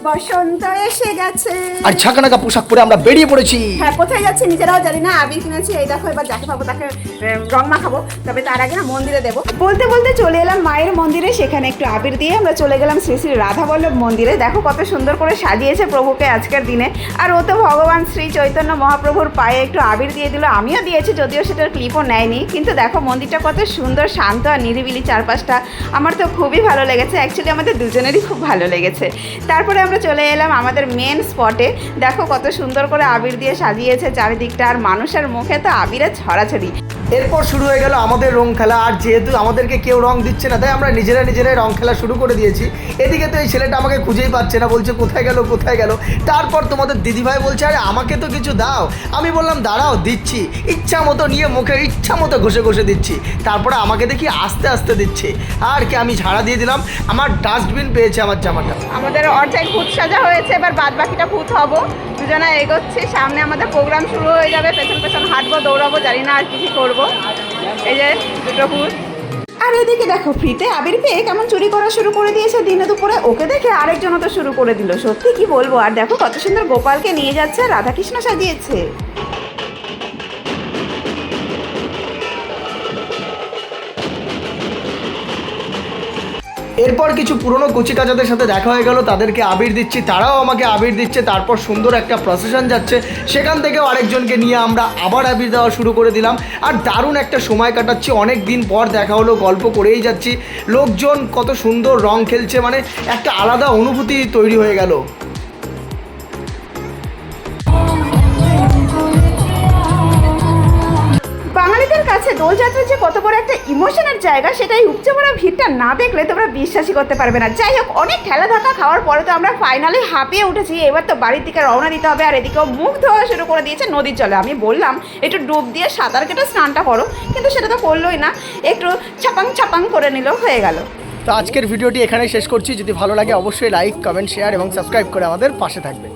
বসন্ত এসে গেছে আর ছাকানাকা পোশাক পরে আমরা বেরিয়ে পড়েছি। হ্যাঁ, কোথায় যাচ্ছি নিজেরাও জানি না। আবির কিনেছি, এই দেখো, এবার যাকে পাবো তাকে রং মাখাবো। তবে তার আগে না মন্দিরে দেবো। বলতে বলতে চলে এলাম মায়ের মন্দিরে, সেখানে একটু আবির দিয়ে আমরা চলে গেলাম শ্রী শ্রী রাধাবল্লভ মন্দিরে। দেখো কত সুন্দর করে সাজিয়েছে প্রভুকে আজকের দিনে। আর ও তো ভগবান শ্রী চৈতন্য মহাপ্রভুর পায়ে একটু আবির দিয়ে দিল, আমিও দিয়েছি, যদিও সেটার ক্লিপও নেয়নি। কিন্তু দেখো মন্দিরটা কত সুন্দর, শান্ত আর নিরিবিলি চারপাশটা। আমার তো খুবই ভালো লেগেছে, অ্যাকচুয়ালি আমাদের দুজনেরই খুব ভালো লেগেছে। তারপরে আমরা চলে এলাম আমাদের মেন স্পটে। দেখো কত সুন্দর করে আবির দিয়ে সাজিয়েছে চারিদিকটা, আর মানুষের মুখে তো আবিরের ছড়াছড়ি। এরপর শুরু হয়ে গেল আমাদের রং খেলা। আর যেহেতু আমাদেরকে কেউ রং দিচ্ছে না, তাই আমরা নিজেরাই রং খেলা শুরু করে দিয়েছি। এদিকে তো এই ছেলেটা আমাকে খুঁজেই পাচ্ছে না, বলছে কোথায় গেল। তারপর তোমাদের দিদিভাই বলছে আরে আমাকে তো কিছু দাও। আমি বললাম দাঁড়াও দিচ্ছি, ইচ্ছা মতো নিয়ে মুখে ইচ্ছা মতো ঘষে দিচ্ছি। তারপরে আমাকে দেখি আস্তে আস্তে দিচ্ছে, আর কি আমি ঝাড়া দিয়ে দিলাম। আমার ডাস্টবিন পেয়েছে আমার জামাটা। আমাদের অর্ধেক ভূত সাজা হয়েছে, এবার বাদ বাকিটা ভূত হবো। দুজনা এগোচ্ছি, সামনে আমাদের প্রোগ্রাম শুরু হয়ে যাবে। পেছন হাঁটবো, দৌড়াবো, জানি না আর কি করবো। এই যে দুটো ভূত। আর এদিকে দেখো ফ্রিতে আবির পেয়ে কেমন চুরি করা শুরু করে দিয়েছে দিনে দুপুরে। ওকে দেখে আরেকজনও তো শুরু করে দিল, সত্যি কি বলবো। আর দেখো কত সুন্দর গোপালকে নিয়ে যাচ্ছে, রাধাকৃষ্ণ সাজিয়েছে। এরপর কিছু পুরনো কচিকাচাদের সাথে দেখা হয়ে গেল, তাদেরকে আবির দিচ্ছি, তারাও আমাকে আবির দিচ্ছে। তারপর সুন্দর একটা প্রসেশন যাচ্ছে, সেখান থেকেও আরেকজনকে নিয়ে আমরা আবার আবির দেওয়া শুরু করে দিলাম। আর দারুণ একটা সময় কাটাচ্ছি, অনেক দিন পর দেখা হলো, গল্প করেই যাচ্ছি। লোকজন কত সুন্দর রং খেলছে, মানে একটা আলাদা অনুভূতি তৈরি হয়ে গেল। বাঙালিদের কাছে দোলযাত্রা যে কত বড় একটা ইমোশনের জায়গা, সেটাই উপচে পড়া ভিড়টা না দেখলে তোমরা বিশ্বাসই করতে পারবে না। যাই হোক, অনেক ঠেলা ধাক্কা খাওয়ার পরে তো আমরা ফাইনালি হাঁপিয়ে উঠেছি। এবার তো বাড়ির দিকে রওনা দিতে হবে। আর এদিকেও মুখ ধোয়া শুরু করে দিয়েছে নদীর জলে। আমি বললাম একটু ডুব দিয়ে সাঁতার কেটে স্নানটা করো, কিন্তু সেটা তো করলোই না, একটু ছাপাং করে নিল, হয়ে গেল। তো আজকের ভিডিওটি এখানেই শেষ করছি। যদি ভালো লাগে অবশ্যই লাইক, কমেন্ট, শেয়ার এবং সাবস্ক্রাইব করে আমাদের পাশে থাকবে।